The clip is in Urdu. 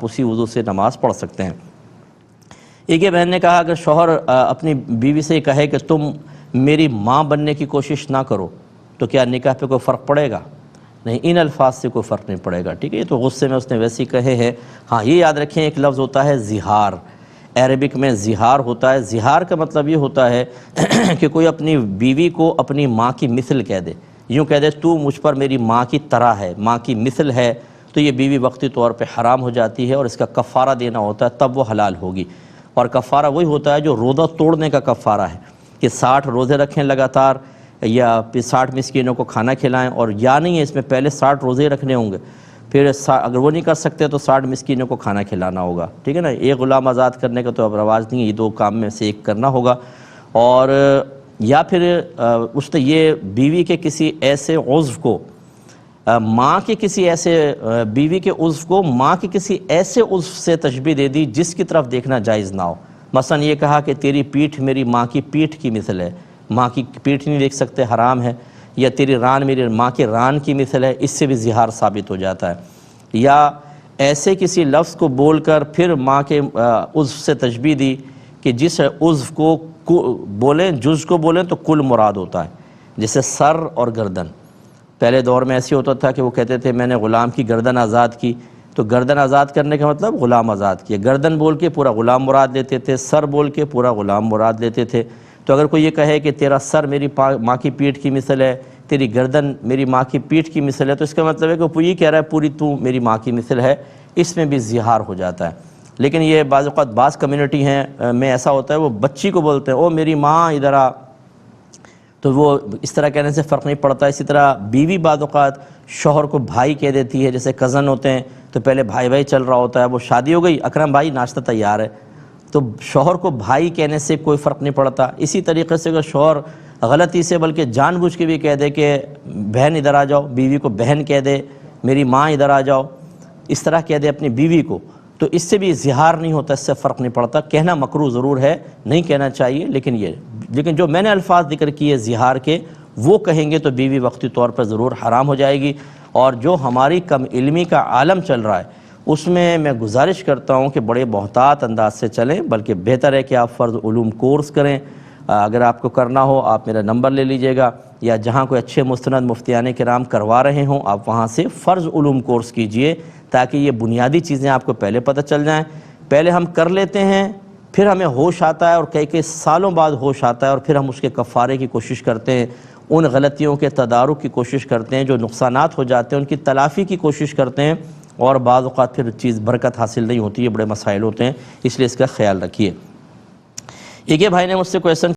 اسی وضو سے نماز پڑھ سکتے ہیں۔ ایک یہ بہن نے کہا اگر شوہر اپنی بیوی سے کہے کہ تم میری ماں بننے کی کوشش نہ کرو تو کیا نکاح پہ کوئی فرق پڑے گا؟ نہیں، ان الفاظ سے کوئی فرق نہیں پڑے گا، ٹھیک ہے؟ یہ تو غصے میں اس نے ویسے ہی کہے ہیں۔ ہاں یہ یاد رکھیں ایک لفظ ہوتا ہے زہار، عربک میں زہار ہوتا ہے۔ زہار کا مطلب یہ ہوتا ہے کہ کوئی اپنی بیوی کو اپنی ماں کی مثل کہہ دے، یوں کہہ دے تو مجھ پر میری ماں کی طرح ہے، ماں کی مثل ہے، تو یہ بیوی وقتی طور پہ حرام ہو جاتی ہے اور اس کا کفارہ دینا ہوتا ہے، تب وہ حلال ہوگی۔ اور کفارہ وہی ہوتا ہے جو روزہ توڑنے کا کفارہ ہے، کہ 60 روزے رکھیں لگاتار یا پھر 60 مسکینوں کو کھانا کھلائیں، اور یا نہیں ہے اس میں پہلے 60 روزے رکھنے ہوں گے، پھر اگر وہ نہیں کر سکتے تو 60 مسکینوں کو کھانا کھلانا ہوگا، ٹھیک ہے نا؟ ایک غلام آزاد کرنے کا تو اب رواج نہیں ہے، یہ 2 کام میں سے ایک کرنا ہوگا۔ اور یا پھر اس نے یہ بیوی کے کسی ایسے عضو کو ماں کے کسی ایسے بیوی کے عضو کو ماں کے کسی ایسے عضو سے تشبیہ دے دی جس کی طرف دیکھنا جائز نہ ہو۔ مثلا یہ کہا کہ تیری پیٹھ میری ماں کی پیٹھ کی مثل ہے، ماں کی پیٹھ نہیں دیکھ سکتے، حرام ہے، یا تیری ران میری ماں کے ران کی مثل ہے، اس سے بھی زہار ثابت ہو جاتا ہے۔ یا ایسے کسی لفظ کو بول کر پھر ماں کے عضو سے تشبیہ دی کہ جس عضو کو بولیں، جز کو بولیں تو کل مراد ہوتا ہے، جیسے سر اور گردن۔ پہلے دور میں ایسے ہوتا تھا کہ وہ کہتے تھے میں نے غلام کی گردن آزاد کی، تو گردن آزاد کرنے کا مطلب غلام آزاد کیا، گردن بول کے پورا غلام مراد لیتے تھے، سر بول کے پورا غلام مراد لیتے تھے۔ تو اگر کوئی یہ کہے کہ تیرا سر میری ماں کی پیٹھ کی مثل ہے، تیری گردن میری ماں کی پیٹھ کی مثل ہے، تو اس کا مطلب ہے کہ وہ یہ کہہ رہا ہے پوری تو میری ماں کی مثل ہے، اس میں بھی زہار ہو جاتا ہے۔ لیکن یہ بعض اوقات بعض کمیونٹی ہیں میں ایسا ہوتا ہے وہ بچی کو بولتے ہیں او میری ماں ادھر آ، تو وہ اس طرح کہنے سے فرق نہیں پڑتا۔ اسی طرح بیوی بعض اوقات شوہر کو بھائی کہہ دیتی ہے، جیسے کزن ہوتے ہیں تو پہلے بھائی بھائی چل رہا ہوتا ہے، وہ شادی ہو گئی اکرم بھائی ناشتہ تیار ہے، تو شوہر کو بھائی کہنے سے کوئی فرق نہیں پڑتا۔ اسی طریقے سے اگر شوہر غلطی سے بلکہ جان بوجھ کے بھی کہہ دے کہ بہن ادھر آ جاؤ، بیوی کو بہن کہہ دے، میری ماں ادھر آ جاؤ، اس طرح کہہ دے اپنی بیوی کو، تو اس سے بھی زہار نہیں ہوتا، اس سے فرق نہیں پڑتا۔ کہنا مکروہ ضرور ہے، نہیں کہنا چاہیے، لیکن جو میں نے الفاظ ذکر کیے زہار کے وہ کہیں گے تو بیوی وقتی طور پر ضرور حرام ہو جائے گی۔ اور جو ہماری کم علمی کا عالم چل رہا ہے اس میں گزارش کرتا ہوں کہ بڑے محتاط انداز سے چلیں، بلکہ بہتر ہے کہ آپ فرض علوم کورس کریں۔ اگر آپ کو کرنا ہو آپ میرا نمبر لے لیجئے گا، یا جہاں کوئی اچھے مستند مفتیان کرام کروا رہے ہوں آپ وہاں سے فرض علوم کورس کیجئے، تاکہ یہ بنیادی چیزیں آپ کو پہلے پتہ چل جائیں۔ پہلے ہم کر لیتے ہیں، پھر ہمیں ہوش آتا ہے، اور کئی سالوں بعد ہوش آتا ہے، اور پھر ہم اس کے کفارے کی کوشش کرتے ہیں، ان غلطیوں کے تدارک کی کوشش کرتے ہیں، جو نقصانات ہو جاتے ہیں ان کی تلافی کی کوشش کرتے ہیں، اور بعض اوقات پھر چیز برکت حاصل نہیں ہوتی، یہ بڑے مسائل ہوتے ہیں، اس لیے اس کا خیال رکھیے۔ ایک یہ بھائی نے مجھ سے کویسچن